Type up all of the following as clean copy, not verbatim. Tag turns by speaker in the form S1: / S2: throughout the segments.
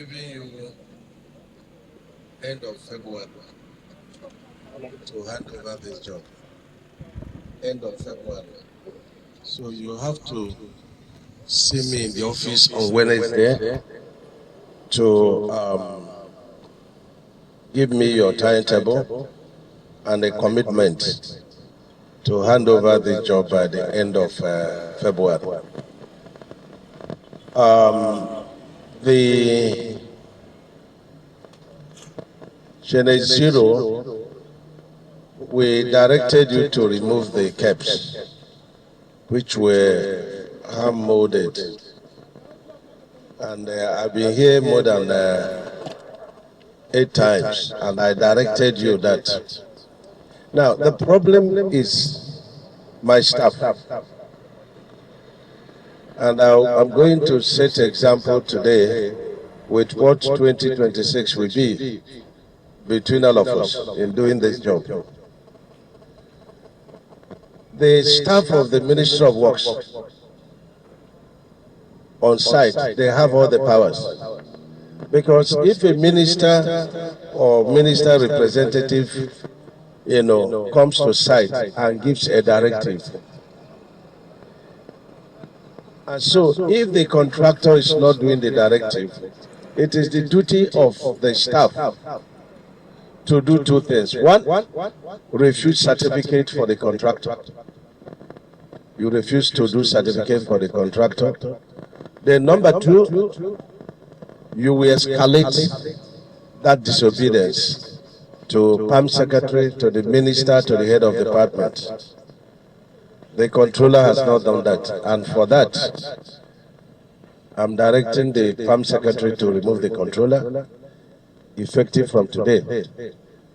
S1: giving you end of February to hand over this job. End of February. So you have to see me in the office on Wednesday to give me your timetable and a commitment to hand over the job by the end of February. The Channel Zero, we directed you to remove the caps, which were hand molded. And I've been here more than 8 times, and I directed you that. Now, the problem is my staff. And I'm going to set an example today with what 2026 will be between all of us in doing this job. The staff of the Ministry of Works on site, they have all the powers. Because if a minister or minister representative, comes to site and gives a directive, and so if the contractor is not doing the directive, it is the duty of the staff to do 2 things. One, refuse certificate for the contractor. You refuse to do certificate for the contractor. Then number 2, you will escalate that disobedience to PAM secretary, to the minister, to the head of department. The controller has not done that, and for that, I'm directing the PAM secretary to remove the controller, effective from today,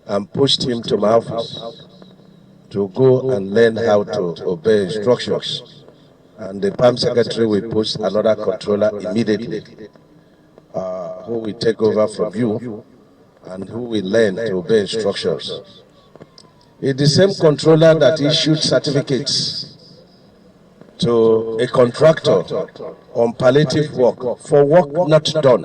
S1: and pushed him to my office to go and learn how to obey instructions. And the PAM secretary will post another controller immediately, who will take over from you and who will learn to obey instructions. It's the same controller that issued certificates to a contractor on palliative work for work not done.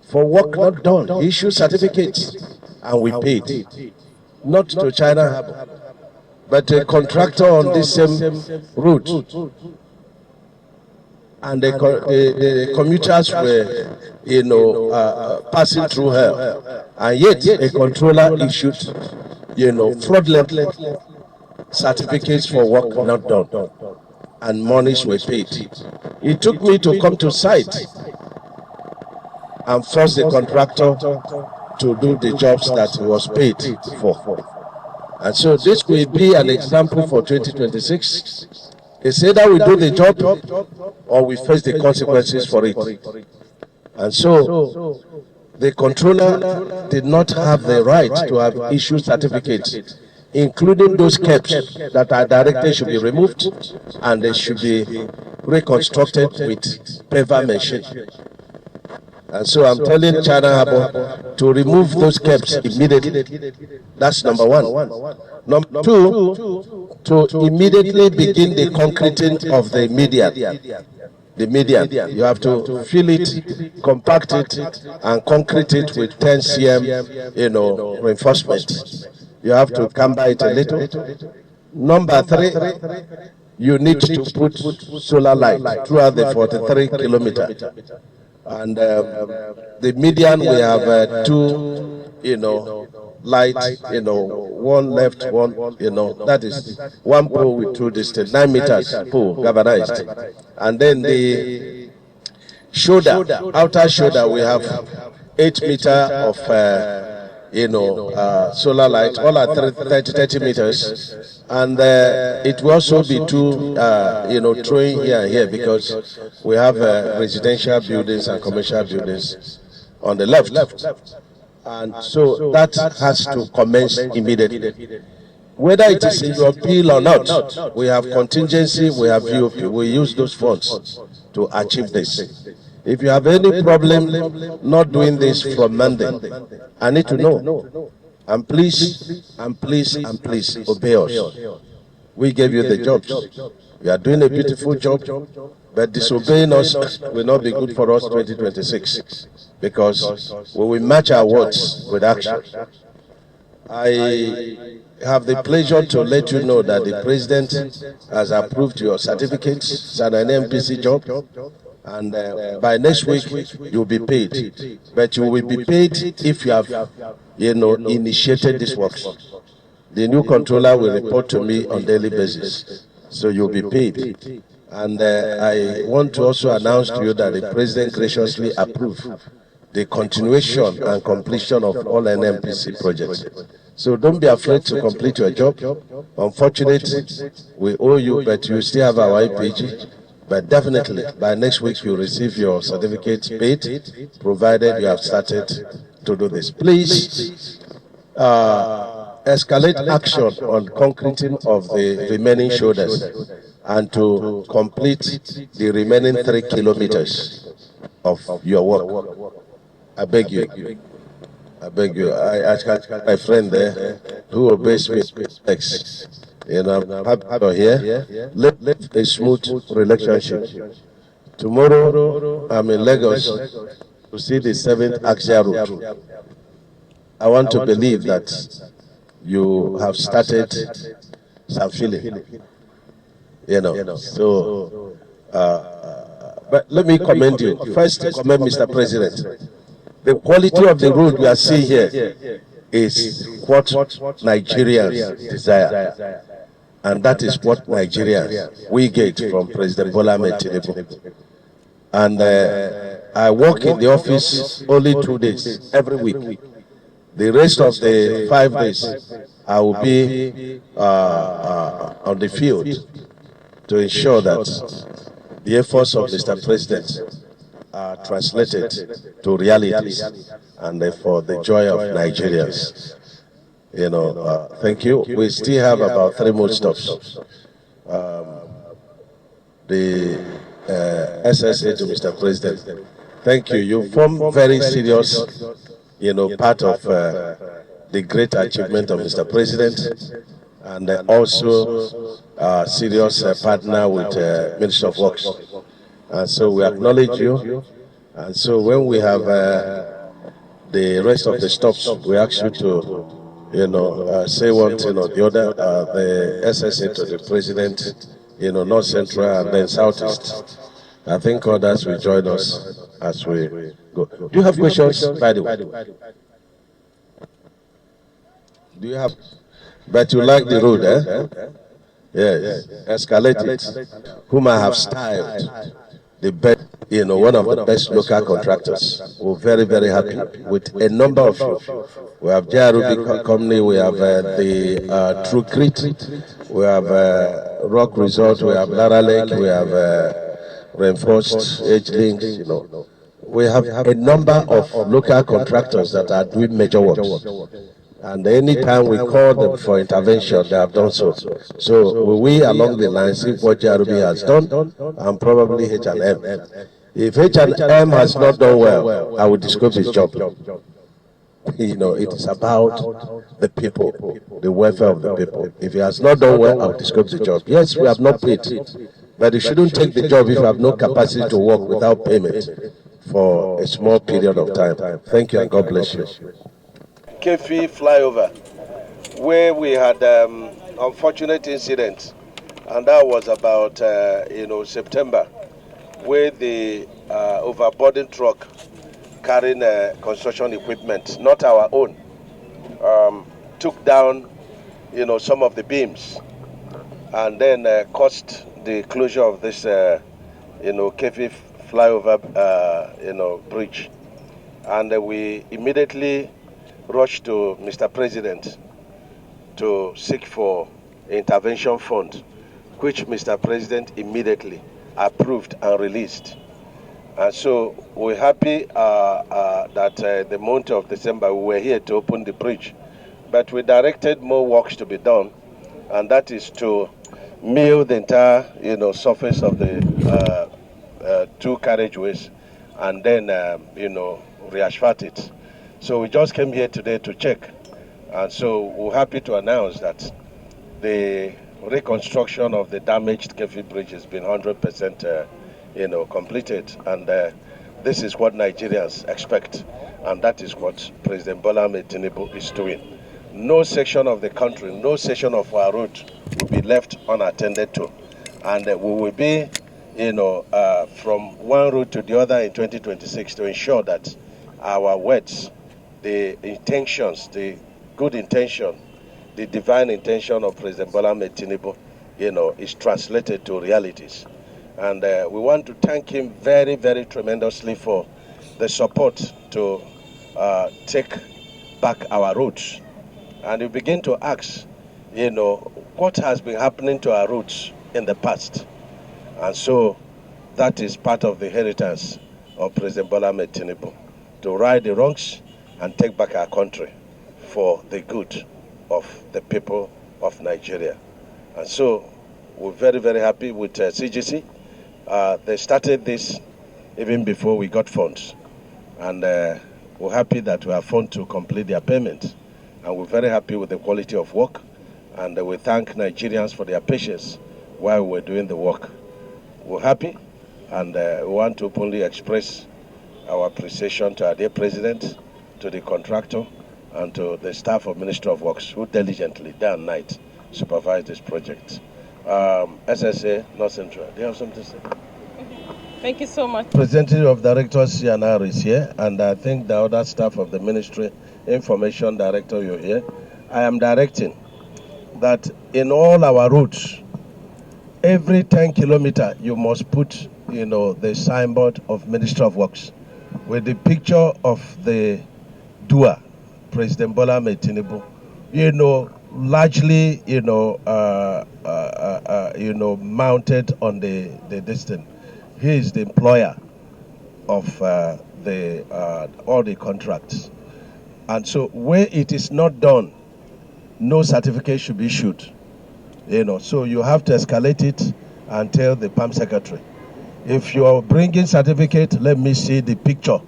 S1: For work not done, he issued certificates and we paid. Not to China, but a contractor on this same route. And the commuters were, passing through her. And yet, a controller issued, fraudulent certificates for work not done. And monies were paid. It took me to come to site and force the contractor to do the jobs that he was paid for. And so this will be an example for 2026. It's either we do the job or we face the consequences for it. And so the controller did not have the right to have issued certificates, including those caps that are directed should be removed and they should be reconstructed with paver machine. And so I'm telling China Harbour to remove those caps immediately. That's number 1. Number 2, to immediately begin the concreting of the median. The median, you have to fill it, compact it, and concrete it with 10 cm, reinforcement. You have to camber it a little. Number 3, you need to put solar light throughout the 43 kilometers. And the median, we have 2, light, one left, one, that is 1 pole with 2 distance, 9 meters pole, galvanized. And then the shoulder, outer shoulder, we have 8 meters of, solar light, all are 30 meters. And it will also be 2, throwing here and here because we have residential buildings and commercial buildings on the left. And so that has to commence immediately. Whether it is in your bill or not, we have contingency, we have VOP, we use those funds to achieve this. If you have any problem not doing this from Monday, I need to know. And please obey us. We gave you the jobs. You are doing a beautiful job. But disobeying us will not be good for us 2026 because we will match our words with action. I have the pleasure to let you know that the President has approved your certificate. It's an NMPC job. And by next week, you'll be paid. But you will be paid if you have, initiated this work. The new controller will report to me on daily basis. So you'll be paid. And I want to also announce to you that the President graciously approved the continuation and completion of all NMPC projects. So don't be afraid to complete your job. Unfortunately, we owe you, but you still have our IPG. But definitely, by next week, you'll receive your certificate paid, provided you have started to do this. Please escalate action on concreting of the remaining shoulders and to complete the remaining 3 kilometers of your work. I beg you. I beg you. I ask my friend there who obeys me. I'm happy you're here. Let a smooth relationship. Tomorrow, I'm in Lagos to see the 7th Axia route. I want to believe that you have started some feeling. So, but let me commend you. First, commend Mr. President. The quality of the road we are seeing here is what Nigerians desire. And that is what Nigerians we get from President Bola Ahmed Tinubu. And I work in the office only 2 days every week. The rest of the 5 days, I will be on the field to ensure that the efforts of Mr. President are translated to realities and for the joy of Nigerians. Thank you. We still have about 3 more stops. The SSA to Mr. President. Thank you. You form very serious, part of the great achievement of Mr. President, and also serious partner with Ministry of Works. And so we acknowledge you. And so when we have the rest of the stops, we ask you to say one thing or the other, the SSA to the President, North Central and then Southeast. I think others will join us as we go. Do you have questions, by the way? Do you have? But you like the road, eh? Yes, escalate it. Whom I have styled the best, one of the best local contractors. We're very, very happy with a number of you. We have JRB Company, we have the True Crit, we have Rock Resort, we have Lara Lake, we have Reinforced Edge Links, We have a number of local contractors that are doing major works. And anytime we call them for intervention, they have done so. So we along the line see what JRB has done, and probably H&M. If H&M has not done well, I will describe his job. It is about the people, the welfare of the people. If he has not done well, I will describe the job. Yes, we have not paid, but you shouldn't take the job if you have no capacity to work without payment for a small period of time. Thank you and God bless you. Keffi flyover, where we had unfortunate incident, and that was about September, where the overburden truck carrying construction equipment, not our own, took down some of the beams, and then caused the closure of this Keffi flyover bridge, and we immediately rushed to Mr. President to seek for intervention fund, which Mr. President immediately approved and released. And so we're happy that the month of December we were here to open the bridge, but we directed more works to be done, and that is to mill the entire surface of the 2 carriageways, and then re-asphalt it. So we just came here today to check, and so we're happy to announce that the reconstruction of the damaged Keffi bridge has been 100% completed. And this is what Nigerians expect, and that is what President Bola Ahmed Tinubu is doing. No section of the country, no section of our road will be left unattended to, and we will be, from one road to the other in 2026 to ensure that our words, the intentions, the good intention, the divine intention of President Bola Ahmed Tinubu, is translated to realities. And we want to thank him very, very tremendously for the support to take back our roads. And we begin to ask, what has been happening to our roads in the past? And so that is part of the inheritance of President Bola Ahmed Tinubu, to right the wrongs and take back our country for the good of the people of Nigeria. And so we're very, very happy with CGC. They started this even before we got funds. And we're happy that we have funds to complete their payment. And we're very happy with the quality of work. And we thank Nigerians for their patience while we're doing the work. We're happy, and we want to openly express our appreciation to our dear President, to the contractor, and to the staff of Ministry of Works who diligently, day and night, supervise this project. SSA, North Central, do you have something to say?
S2: Thank you so much.
S1: Representative of Directors CNR is here, and I think the other staff of the Ministry, Information Director, you're here. I am directing that in all our routes, every 10 kilometers, you must put, the signboard of Ministry of Works with the picture of the doer, President Bola Ahmed Tinubu, largely, mounted on the distance. He is the employer of all the contracts. And so where it is not done, no certificate should be issued. So you have to escalate it and tell the PAM secretary. If you are bringing certificate, let me see the picture,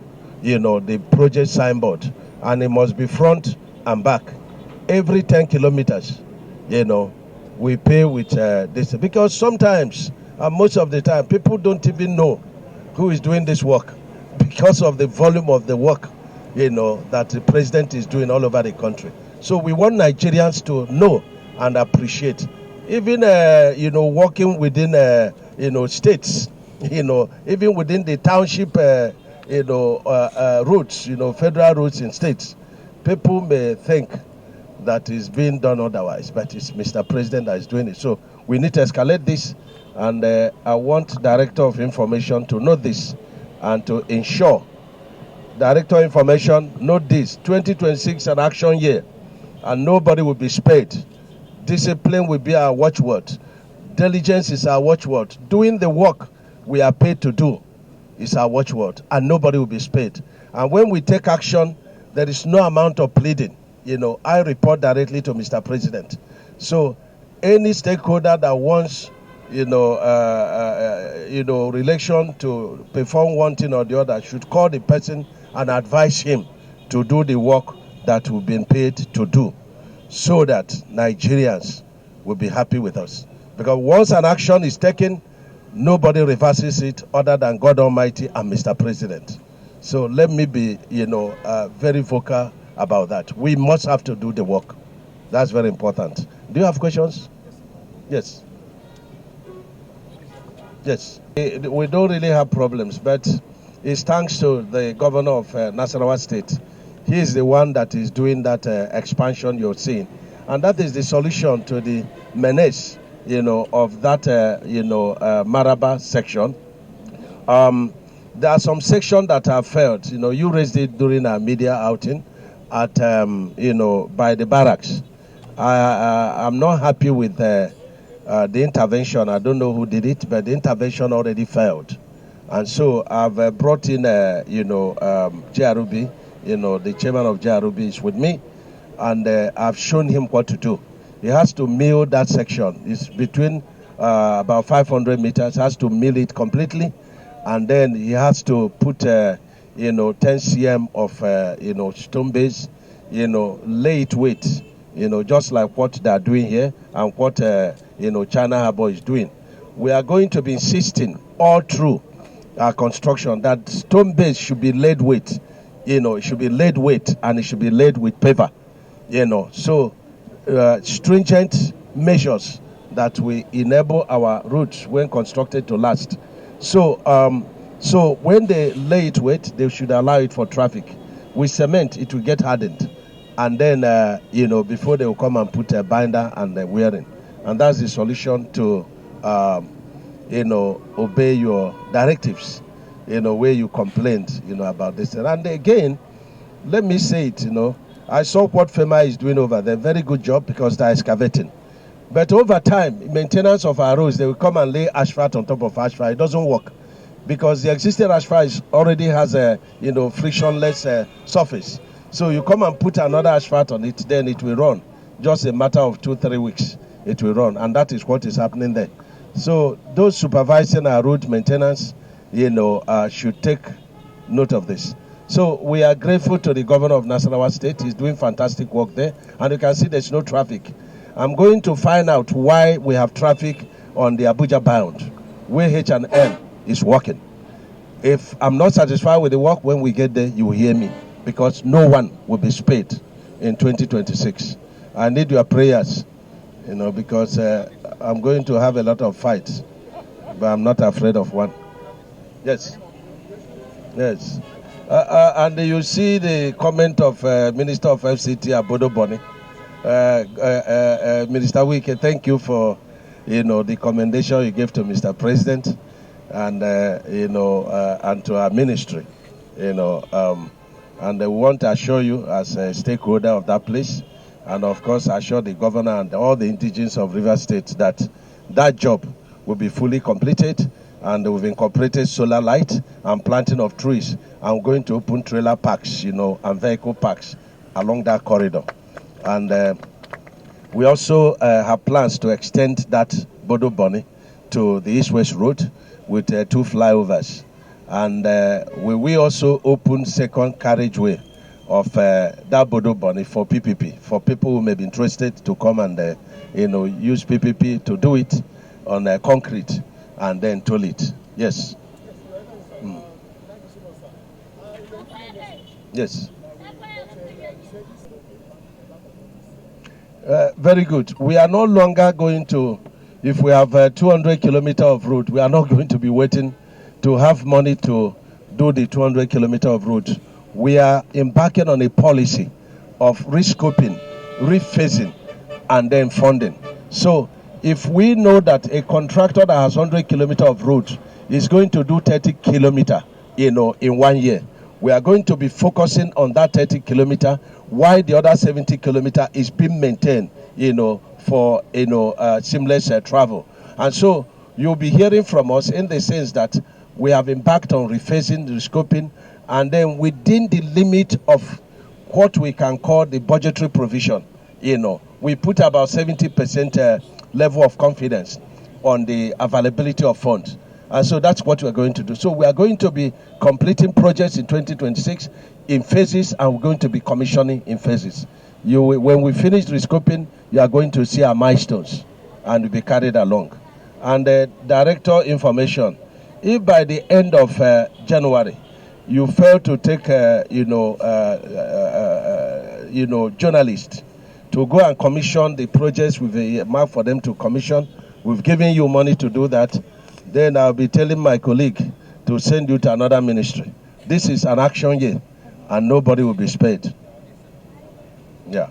S1: the project signboard. And it must be front and back. Every 10 kilometers, we pay with this. Because sometimes, and most of the time, people don't even know who is doing this work because of the volume of the work, that the president is doing all over the country. So we want Nigerians to know and appreciate. Even, working within, states, even within the township, routes, federal routes in states, people may think that is being done otherwise, but it's Mr. President that is doing it. So we need to escalate this, and I want Director of Information to know this and to ensure. Director of Information, note this: 2026 an action year, and nobody will be spared. Discipline will be our watchword. Diligence is our watchword. Doing the work we are paid to do is our watchword, and nobody will be spared. And when we take action, there is no amount of pleading. I report directly to Mr. President. So any stakeholder that wants, relation to perform one thing or the other should call the person and advise him to do the work that we've been paid to do, so that Nigerians will be happy with us. Because once an action is taken, nobody reverses it other than God Almighty and Mr. President. So let me be, very vocal about that. We must have to do the work. That's very important. Do you have questions? Yes. Yes. We don't really have problems, but it's thanks to the governor of Nasarawa State. He is the one that is doing that expansion you're seeing. And that is the solution to the menace, of that, Mararaba section. There are some sections that have failed. You raised it during our media outing at, by the barracks. I'm not happy with the intervention. I don't know who did it, but the intervention already failed. And so I've brought in, JRB, the chairman of JRB is with me, and I've shown him what to do. He has to mill that section. It's between about 500 meters, has to mill it completely, and then he has to put, 10 cm of, stone base, lay it with, just like what they're doing here and what, China Harbor is doing. We are going to be insisting all through construction, that stone base should be laid with, it should be laid with, and it should be laid with paver, So stringent measures that will enable our roads when constructed to last. So so when they lay it with, they should allow it for traffic. With cement, it will get hardened, and then before they will come and put a binder and a wearing, and that's the solution to obey your directives, where you complained, about this. And again, let me say it, I saw what FEMA is doing over there. Very good job, because they're excavating. But over time, maintenance of our roads, they will come and lay asphalt on top of asphalt. It doesn't work, because the existing asphalt already has a frictionless surface. So you come and put another asphalt on it, then it will run. Just a matter of 2-3 weeks, it will run, and that is what is happening there. So those supervising our road maintenance, should take note of this. So we are grateful to the governor of Nasarawa State. He's doing fantastic work there, and you can see there's no traffic. I'm going to find out why we have traffic on the Abuja bound, where H&M is working. If I'm not satisfied with the work, when we get there, you will hear me, because no one will be spared in 2026. I need your prayers, because I'm going to have a lot of fights, but I'm not afraid of one. Yes. Yes. And you see the comment of Minister of FCT, Abodo Boni. Minister Wike, thank you for, the commendation you gave to Mr. President and, and to our ministry, and we want to assure you as a stakeholder of that place, and of course assure the governor and all the indigenes of Rivers State that that job will be fully completed, and we've incorporated solar light and planting of trees. I'm going to open trailer parks, and vehicle parks along that corridor. And we also have plans to extend that Bodo Boni to the East-West Road with 2 flyovers. And we also open second carriageway of that Bodo Boni for PPP, for people who may be interested to come and use PPP to do it on concrete and then toll it. Yes. Yes. Very good. We are no longer going to, if we have 200 kilometers of road, we are not going to be waiting to have money to do the 200 kilometers of road. We are embarking on a policy of rescoping, rephasing, and then funding. So if we know that a contractor that has 100 kilometers of road is going to do 30 kilometers, in 1 year, we are going to be focusing on that 30 kilometers, while the other 70 kilometers is being maintained, for seamless travel. And so you'll be hearing from us in the sense that we have embarked on rephasing, rescoping, and then within the limit of what we can call the budgetary provision, we put about 70% level of confidence on the availability of funds. And so that's what we're going to do. So we are going to be completing projects in 2026 in phases, and we're going to be commissioning in phases. When we finish rescoping, you are going to see our milestones and will be carried along. And director information, if by the end of January you fail to take journalists to go and commission the projects with a mark for them to commission, we've given you money to do that, then I'll be telling my colleague to send you to another ministry. This is an action year, and nobody will be spared. Yeah.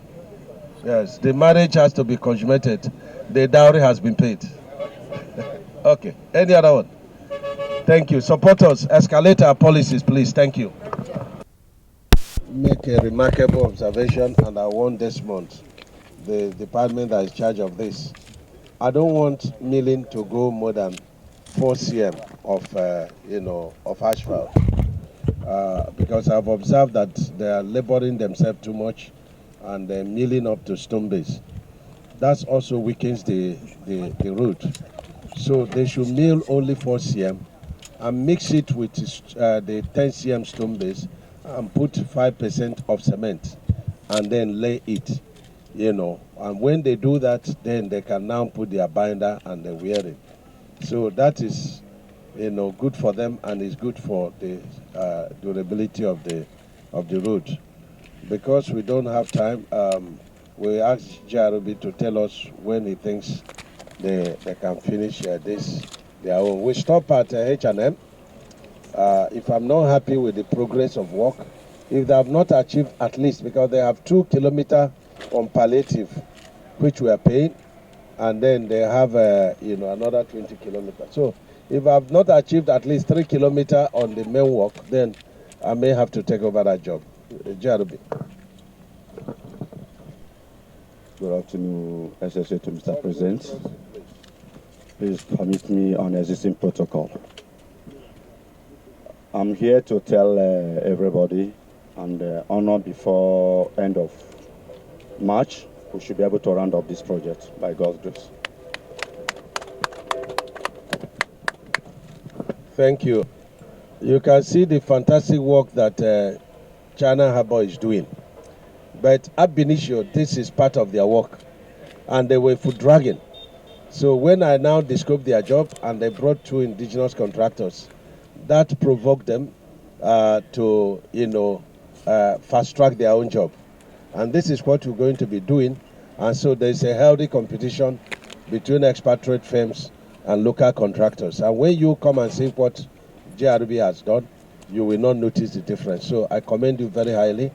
S1: Yes, the marriage has to be consummated. The dowry has been paid. Okay, any other one? Thank you. Support us. Escalate our policies, please. Thank you. Make a remarkable observation, and I want this month, the department that is in charge of this, I don't want milling to go more than 4 cm of asphalt, because I've observed that they are laboring themselves too much and they're milling up to stone base. That also weakens the road. So they should mill only 4 cm and mix it with the 10 cm stone base and put 5% of cement and then lay it, and when they do that, then they can now put their binder and the wearing. So that is, good for them, and it's good for the durability of the road. Because we don't have time, we asked JRB to tell us when he thinks they can finish this their own. We stop at H&M. If I'm not happy with the progress of work, if they have not achieved at least, because they have 2 kilometers on palliative, which we are paying, and then they have another 20 kilometers. So if I have not achieved at least 3 kilometers on the main work, then I may have to take over that job. JRB.
S3: Good afternoon, SSA to Mr. President. Please permit me on existing protocol. I'm here to tell everybody and honor before end of March, we should be able to round up this project by God's grace.
S1: Thank you. You can see the fantastic work that China Harbour is doing. But ab initio, this is part of their work. And they were foot dragging. So when I now described their job and they brought 2 indigenous contractors, that provoked them to, fast track their own job. And this is what we're going to be doing. And so there's a healthy competition between expatriate firms and local contractors. And when you come and see what JRB has done, you will not notice the difference. So I commend you very highly.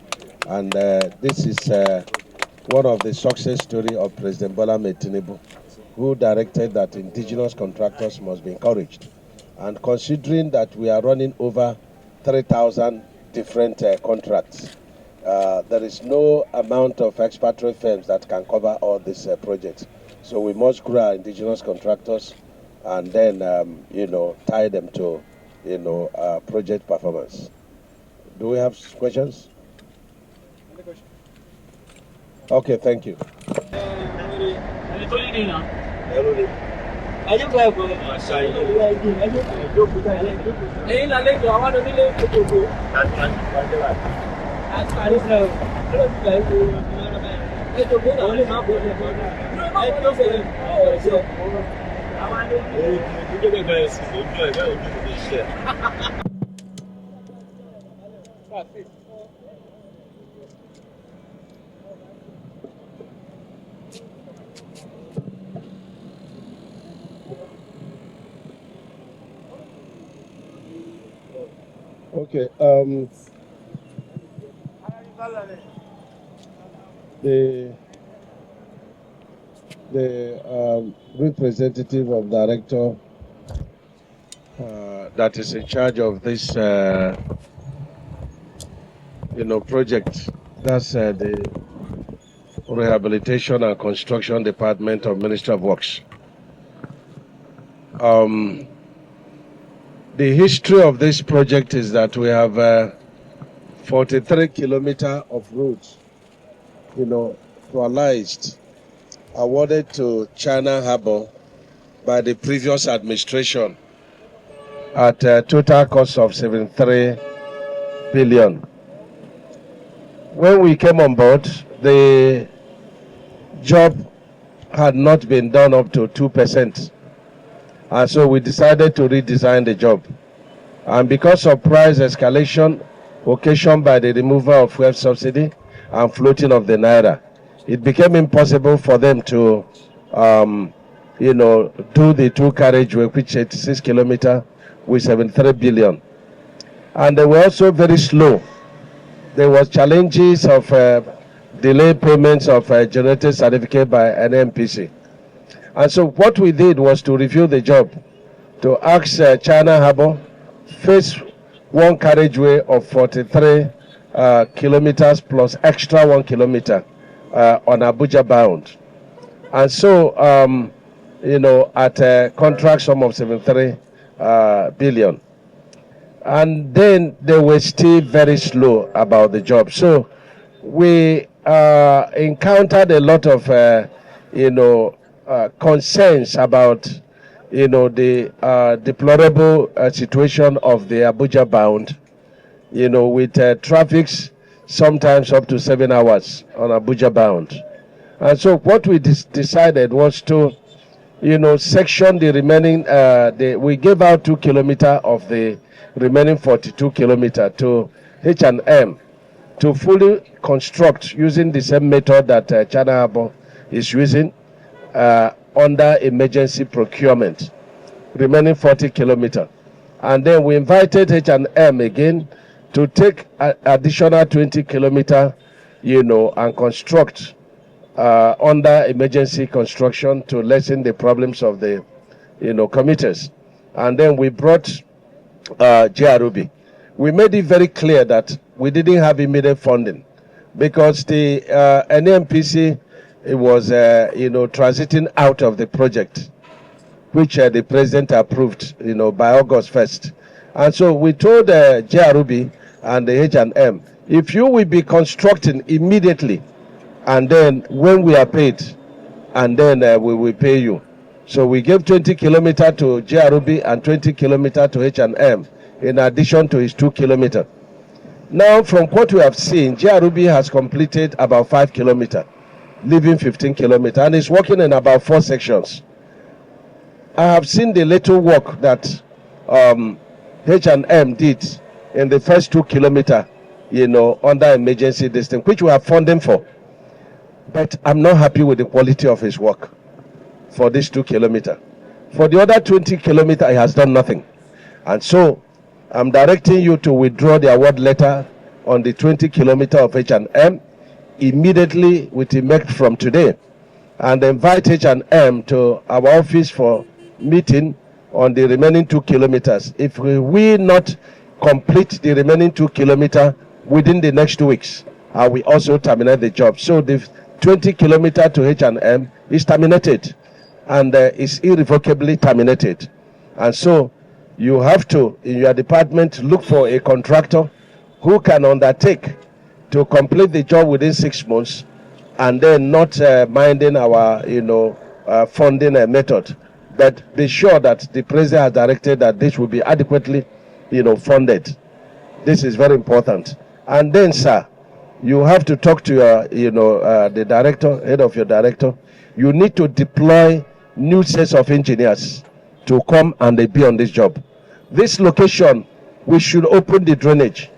S1: And this is one of the success stories of President Bola Ahmed Tinubu, who directed that indigenous contractors must be encouraged. And considering that we are running over 3,000 different contracts, there is no amount of expatriate firms that can cover all these projects. So we must grow our indigenous contractors and then, tie them to, project performance. Do we have questions? Okay, thank you. Okay. The representative of director that is in charge of this, project. That's the Rehabilitation and Construction Department of Ministry of Works. The history of this project is that we have 43 kilometers of roads, realized, awarded to China Harbour by the previous administration at a total cost of 73 billion. When we came on board, the job had not been done up to 2%. And so we decided to redesign the job. And because of price escalation occasioned by the removal of fuel subsidy and floating of the naira, it became impossible for them to, do the 2 carriageway, which 86 kilometers with 73 billion. And they were also very slow. There was challenges of delayed payments of generated certificate by NMPC. And so what we did was to review the job, to ask China Harbour, face 1 carriageway of 43 kilometers plus extra 1 kilometer on Abuja bound. And so, at a contract sum of 73 billion. And then they were still very slow about the job. So we encountered a lot of, concerns about, the deplorable situation of the Abuja bound, with traffics sometimes up to 7 hours on Abuja bound. And so what we decided was to, section the remaining. We gave out 2 kilometers of the remaining 42 kilometers to H&M to fully construct using the same method that China Harbour is using under emergency procurement, remaining 40 kilometers. And then we invited H&M again to take additional 20 kilometers, and construct under emergency construction to lessen the problems of the, commuters. And then we brought JRB. We made it very clear that we didn't have immediate funding because the NMPC was, transiting out of the project, which the president approved, by August 1st. And so we told JRB and the H&M, if you will be constructing immediately, and then when we are paid, and then we will pay you. So we gave 20 kilometers to JRB and 20 kilometers to H&M, in addition to his 2 kilometers. Now, from what we have seen, JRB has completed about 5 kilometers, leaving 15 kilometers, and is working in about 4 sections. I have seen the little work that H&M did in the first 2 kilometers, under emergency distance, which we are funding for. But I'm not happy with the quality of his work for this 2 kilometers. For the other 20 kilometers, he has done nothing. And so I'm directing you to withdraw the award letter on the 20 kilometers of H&M immediately with effect from today, and invite H&M to our office for meeting on the remaining 2 kilometers. If we will not complete the remaining 2 kilometers within the next 2 weeks, I will also terminate the job. So the 20 kilometers to H&M is terminated, and is irrevocably terminated. And so you have to, in your department, look for a contractor who can undertake to complete the job within 6 months, and then not minding our, funding method. But be sure that the president has directed that this will be adequately, funded. This is very important. And then, sir, you have to talk to your, the director, head of your director. You need to deploy new sets of engineers to come and they be on this job. This location, we should open the drainage.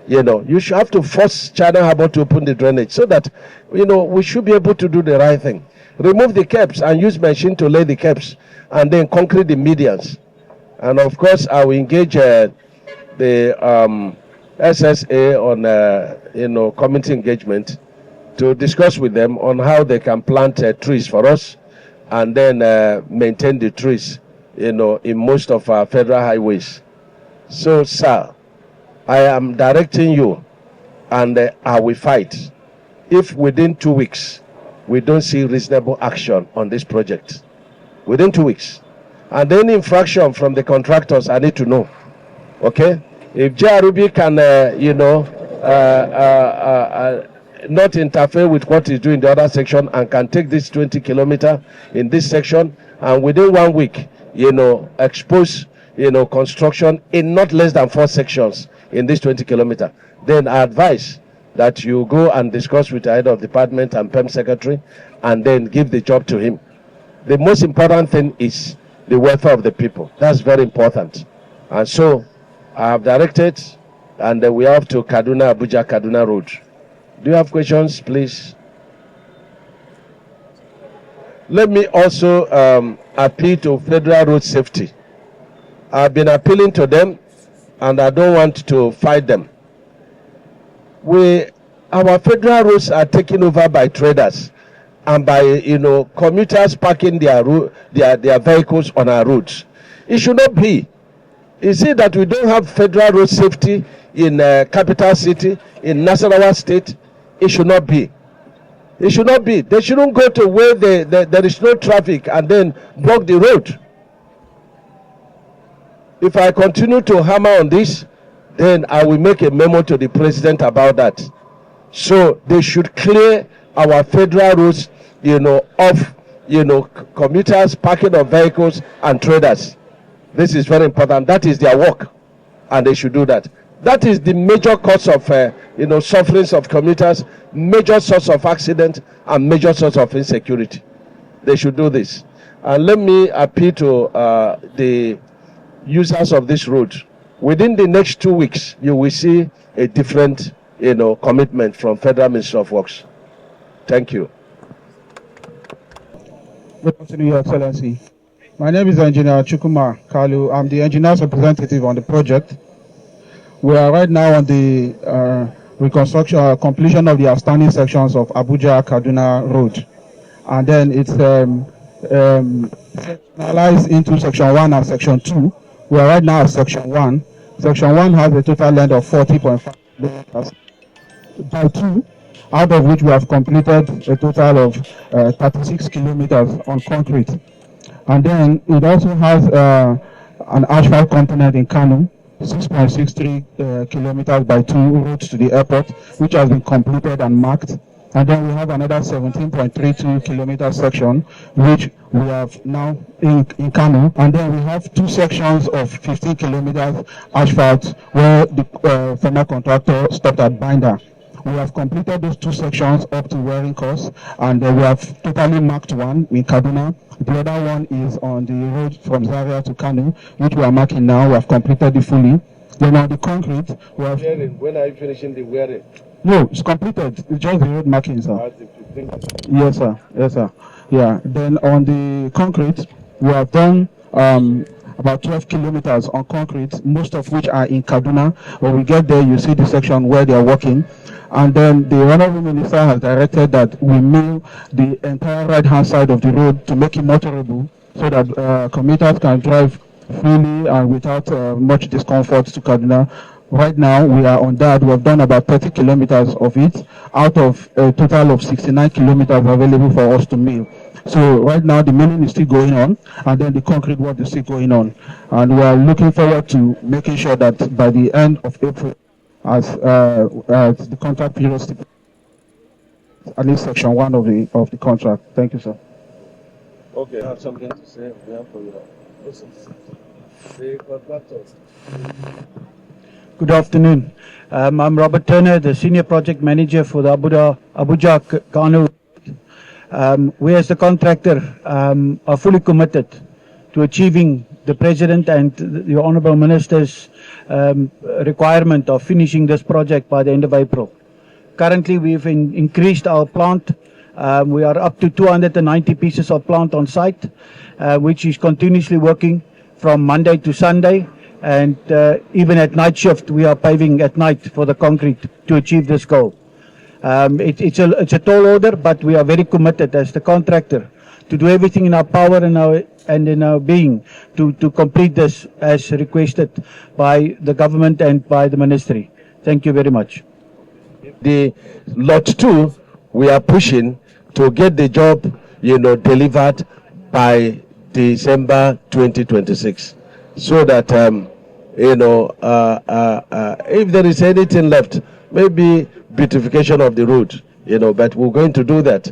S1: You should have to force China Harbour to open the drainage so that, we should be able to do the right thing. Remove the caps and use machine to lay the caps, and then concrete the medians. And of course, I will engage the SSA on, community engagement to discuss with them on how they can plant trees for us, and then maintain the trees, in most of our federal highways. So, sir, I am directing you, and I will fight if within 2 weeks we don't see reasonable action on this project. Within 2 weeks. And any infraction from the contractors, I need to know. Okay? If JRB can, not interfere with what is doing in the other section and can take this 20 kilometers in this section, and within 1 week, expose, construction in not less than 4 sections in this 20 kilometers, then I advise that you go and discuss with the head of department and PEM secretary, and then give the job to him. The most important thing is the welfare of the people. That's very important. And so I have directed, and we have to Kaduna, Abuja, Kaduna Road. Do you have questions, please? Let me also appeal to Federal Road Safety. I've been appealing to them, and I don't want to fight them. Our federal roads are taken over by traders and by commuters parking their vehicles on our roads. It should not be. You see that we don't have federal road safety in capital city, in Nasarawa state. It should not be. It should not be. They shouldn't go to where there is no traffic and then block the road. If I continue to hammer on this, then I will make a memo to the president about that. So they should clear our federal roads, of, commuters, parking of vehicles, and traders. This is very important. That is their work, and they should do that. That is the major cause of, sufferings of commuters, major source of accident, and major source of insecurity. They should do this. And let me appeal to the users of this road. Within the next 2 weeks, you will see a different, commitment from Federal Ministry of Works. Thank you.
S4: Good afternoon, Your Excellency. My name is Engineer Chukuma Kalu. I'm the engineer's representative on the project. We are right now on the reconstruction, completion of the outstanding sections of Abuja-Kaduna Road. And then it's sectionalized into Section 1 and Section 2. We are right now at Section 1. Section 1 has a total length of 40.5 kilometers by 2, out of which we have completed a total of 36 kilometers on concrete. And then it also has an asphalt component in Kano, 6.63 kilometers by 2 roads to the airport, which has been completed and marked. And then we have another 17.32 kilometer section, which we have now in Kano. And then we have 2 sections of 15 kilometers asphalt where the former contractor stopped at Binder. We have completed those 2 sections up to wearing course, and we have totally marked one in Kaduna. The other one is on the road from Zaria to Kano, which we are marking now. We have completed it fully. Then on the concrete, we have...
S1: When are you finishing the wearing?
S4: No, it's completed. It's just the road marking, sir. Yes, sir. Yes, sir. Yeah. Then on the concrete, we have done about 12 kilometers on concrete, most of which are in Kaduna. When we get there, you see the section where they are working. And then the Honorable Minister has directed that we mill the entire right-hand side of the road to make it motorable so that commuters can drive freely and without much discomfort to Kaduna. Right now, we are on that. We have done about 30 kilometers of it out of a total of 69 kilometers available for us to mill. So right now, the milling is still going on, and then the concrete work is still going on. And we are looking forward to making sure that by the end of April, as the contract period, at least Section 1 of the contract. Thank you, sir.
S1: Okay, I have something to say for you. The contractor.
S5: Good afternoon. I'm Robert Turner, the Senior Project Manager for the Abuja-Kano. We as the contractor are fully committed to achieving the President and the Honourable Minister's requirement of finishing this project by the end of April. Currently, we've increased our plant. We are up to 290 pieces of plant on site, which is continuously working from Monday to Sunday. And even at night shift, we are paving at night for the concrete to achieve this goal. It's a tall order, but we are very committed as the contractor to do everything in our power and in our being to complete this as requested by the government and by the ministry. Thank you very much.
S1: The lot 2, we are pushing to get the job, delivered by December 2026, so that if there is anything left, maybe beautification of the road, but we're going to do that.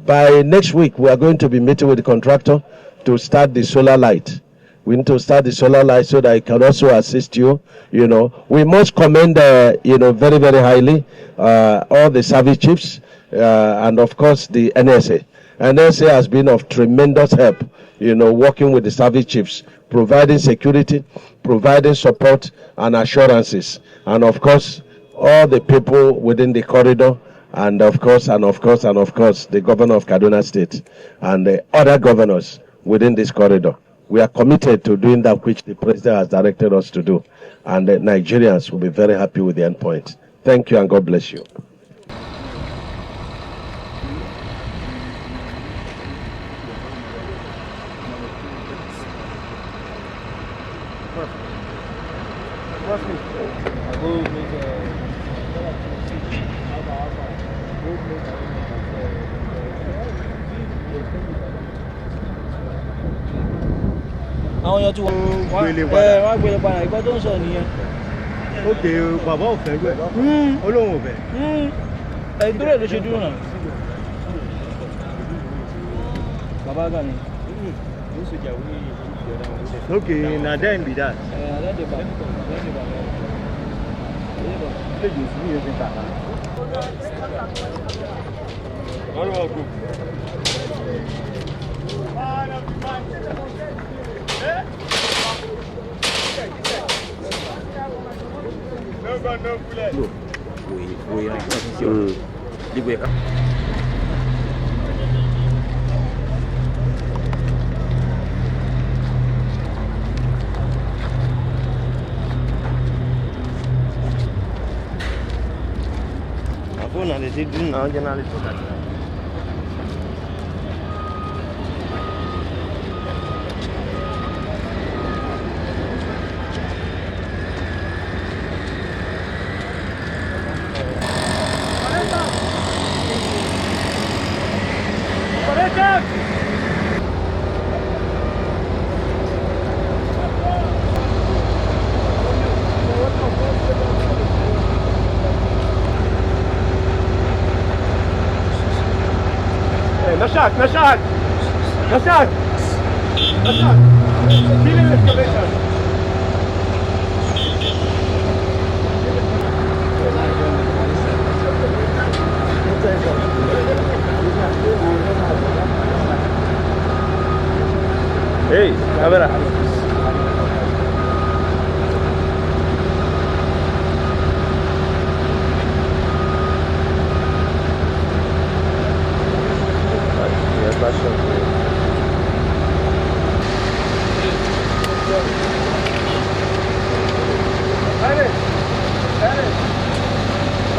S1: By next week, we are going to be meeting with the contractor to start the solar light. We need to start the solar light so that it can also assist you. We must commend, very, very highly all the service chiefs and, of course, the NSA. NSA has been of tremendous help, working with the service chiefs, providing security, providing support and assurances, and of course, all the people within the corridor, and of course, the governor of Kaduna State and the other governors within this corridor. We are committed to doing that which the president has directed us to do, and the Nigerians will be very happy with the endpoint. Thank you and God bless you.
S6: àwọn èèyàn tí wọ́n gbélé padà ìgbà tó ń sọ nìyẹn.
S7: ókè bàbá ò fẹ́ gbẹ olóhùn ò fẹ́.
S6: ìdúró ló ṣe dúró náà. bàbá gà ni.
S7: ókè na dem be that. نشاط نشاط نشاط نشاط شيل الاسكافيتر اي كاميرا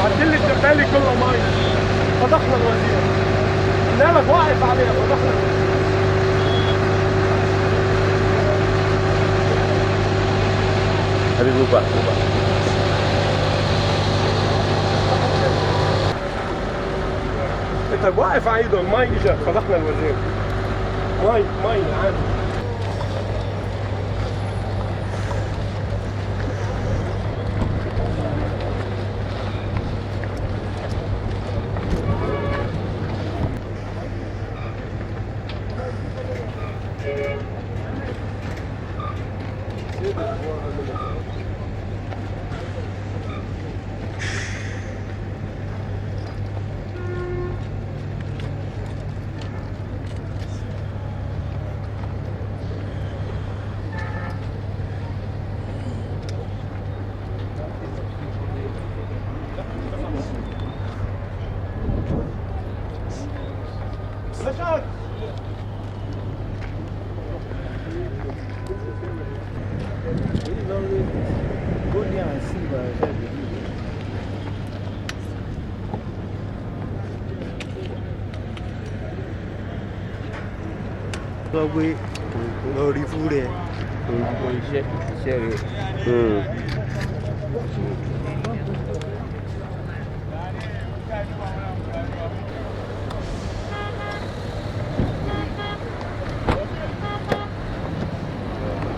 S7: عدل لي التبالي كله مي فضحنا الوزير قلنا لك واقف عليها فضحنا حبيبي بوبا انت واقف على ايده المي اجت فضحنا الوزير مي عادي
S8: Pro-Wike lórí fúrẹ́ òyìnbó iṣẹ́ rẹ̀.